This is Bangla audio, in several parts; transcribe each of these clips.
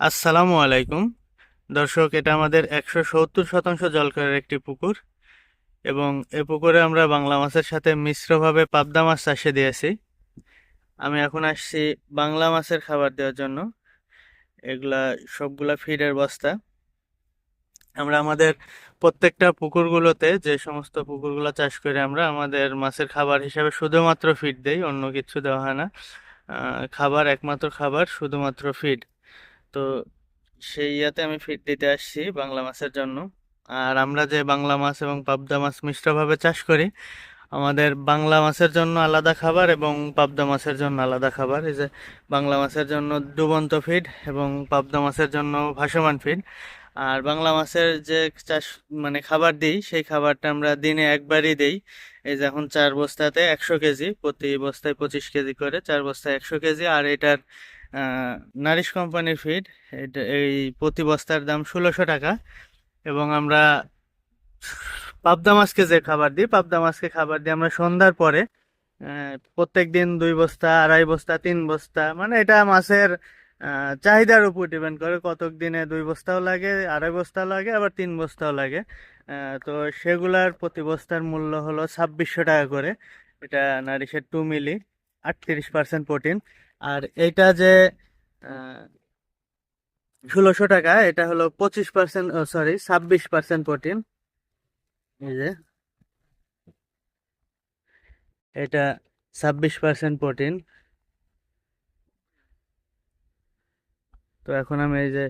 আসসালামু আলাইকুম দর্শক, এটা আমাদের 170% জলকরের একটি পুকুর এবং এই পুকুরে আমরা বাংলা মাছের সাথে মিশ্রভাবে পাবদা মাছ চাষে দিয়েছি। আমি এখন আসছি বাংলা মাছের খাবার দেওয়ার জন্য। এগুলা সবগুলা ফিডের বস্তা। আমরা আমাদের প্রত্যেকটা পুকুরগুলোতে, যে সমস্ত পুকুরগুলো চাষ করে, আমরা আমাদের মাছের খাবার হিসাবে শুধুমাত্র ফিড দেই, অন্য কিছু দেওয়া হয় না। খাবার, একমাত্র খাবার শুধুমাত্র ফিড। তো সেই ইয়াতে আমি ফিড দিতে আসছি বাংলা মাছের জন্য। আর আমরা যে বাংলা মাছ এবং পাবদা মাছ মিশ্রভাবে চাষ করি, আমাদের বাংলা মাছের জন্য আলাদা খাবার এবং পাবদা মাছের জন্য আলাদা খাবার। এই যে বাংলা মাছের জন্য ডুবন্ত ফিড এবং পাবদা মাছের জন্য ভাসমান ফিড। আর বাংলা মাছের যে চাষ মানে খাবার দিই, সেই খাবারটা আমরা দিনে একবারই দেই। এই যে এখন 4 বস্তাতে 100 কেজি, প্রতি বস্তায় 25 কেজি করে, 4 বস্তায় 100 কেজি। আর এটার নারিশ কোম্পানির ফিড, এটা এই প্রতি বস্তার দাম 1600 টাকা। এবং আমরা পাবদা মাছকে যে খাবার দিই, পাবদা মাছকে খাবার দিই আমরা সন্ধ্যার পরে। প্রত্যেক দিন 2 বস্তা, 2.5 বস্তা, 3 বস্তা, মানে এটা মাছের চাহিদার উপর ডিপেন্ড করে। কতক দিনে 2 বস্তাও লাগে, 2.5 বস্তা লাগে, আবার 3 বস্তাও লাগে। তো সেগুলার প্রতি বস্তার মূল্য হলো 2600 টাকা করে। এটা নারিশের 2 মিলি, 38% প্রোটিন। আর এইটা যে 1600 টাকা, এটা হলো 25%, সরি 26% প্রোটিন। এই যে এটা 26% প্রোটিন। তো এখন আমি এই যে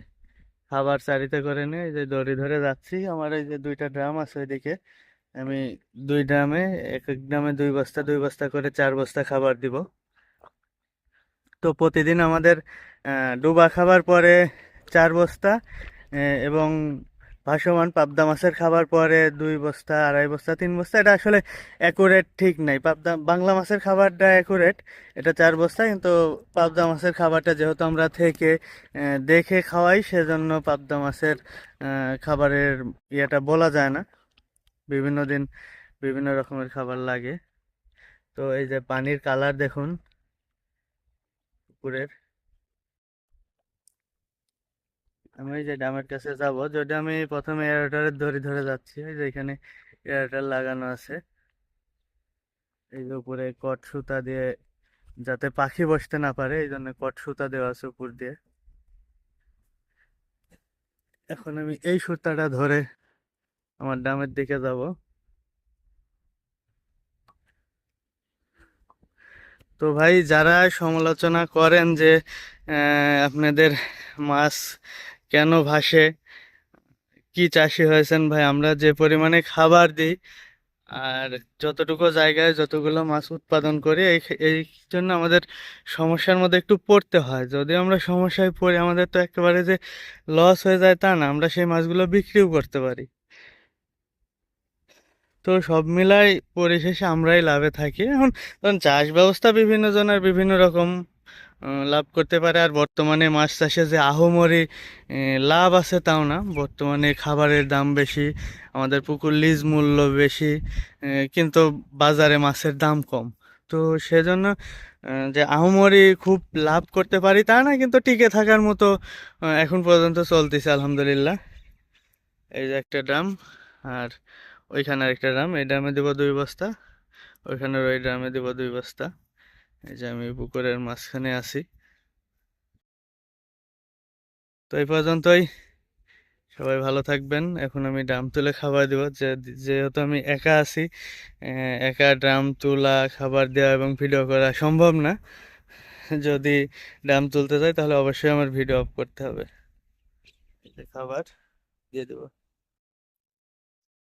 খাবার চারিতে করে নিয়ে এই যে দড়ি ধরে যাচ্ছি। আমার এই যে 2টা ড্রাম আছে ওইদিকে। আমি 2 ড্রামে, এক এক ড্রামে 2 বস্তা 2 বস্তা করে 4 বস্তা খাবার দিব। তো প্রতিদিন আমাদের ডোবা খাবার পরে 4 বস্তা, এবং ভাসমান পাবদা মাছের খাবার পরে 2 বস্তা, 2.5 বস্তা, 3 বস্তা। এটা আসলে অ্যাকুরেট ঠিক নাই। পাবদা বাংলা মাছের খাবারটা অ্যাকুরেট, এটা 4 বস্তা। কিন্তু পাবদা মাছের খাবারটা যেহেতু আমরা থেকে দেখে খাওয়াই, সেজন্য পাবদা মাছের খাবারের ইয়েটা বলা যায় না। বিভিন্ন দিন বিভিন্ন রকমের খাবার লাগে। তো এই যে পানির কালার দেখুন পুকুরের। আমি ওই যে ড্যামের কাছে যাব, যদি আমি প্রথমে এয়ারটারের দড়ি ধরে যাচ্ছি। ওই যে এখানে এয়ারটার লাগানো আছে। এই যে উপরে কট সুতা দিয়ে, যাতে পাখি বসতে না পারে, এই জন্য কট সুতা দেওয়া আছে উপর দিয়ে। এখন আমি এই সুতাটা ধরে আমার ড্যামের দিকে যাব। তো ভাই, যারা সমালোচনা করেন যে আপনাদের মাছ কেন ভাসে, কি চাষি হয়েছেন ভাই, আমরা যে পরিমাণে খাবার দিই আর যতটুকু জায়গায় যতগুলো মাছ উৎপাদন করি, এই জন্য আমাদের সমস্যার মধ্যে একটু পড়তে হয়। যদি আমরা সমস্যায় পড়ি, আমাদের তো একেবারে যে লস হয়ে যায় তা না, আমরা সেই মাছগুলো বিক্রিও করতে পারি। তো সব মিলাই পরিশেষে আমরাই লাভে থাকি। এখন তখন চাষ ব্যবস্থা বিভিন্ন জনের বিভিন্ন রকম, লাভ করতে পারে। আর বর্তমানে মাছ চাষে যে আহামরি লাভ আছে তাও না। বর্তমানে খাবারের দাম বেশি, আমাদের পুকুর লিজ মূল্য বেশি, কিন্তু বাজারে মাছের দাম কম। তো সেজন্য যে আহামরি খুব লাভ করতে পারি তা না, কিন্তু টিকে থাকার মতো এখন পর্যন্ত চলতেছে আলহামদুলিল্লাহ। এই যে একটা ড্রাম, আর ওইখানে আরেকটা ড্রাম। এই ড্রামে দেবো 2 বস্তা, ওইখানের ওই ড্রামে দেবো 2 বস্তা। এই যে আমি পুকুরের মাঝখানে আছি। তো এই পর্যন্তই, সবাই ভালো থাকবেন। এখন আমি ড্রাম তুলে খাবার দিব, যেহেতু আমি একা আছি, একা ড্রাম তোলা, খাবার দেওয়া এবং ভিডিও করা সম্ভব না। যদি ড্রাম তুলতে যাই তাহলে অবশ্যই আমার ভিডিও অফ করতে হবে। এই যে খাবার দিয়ে দেবো।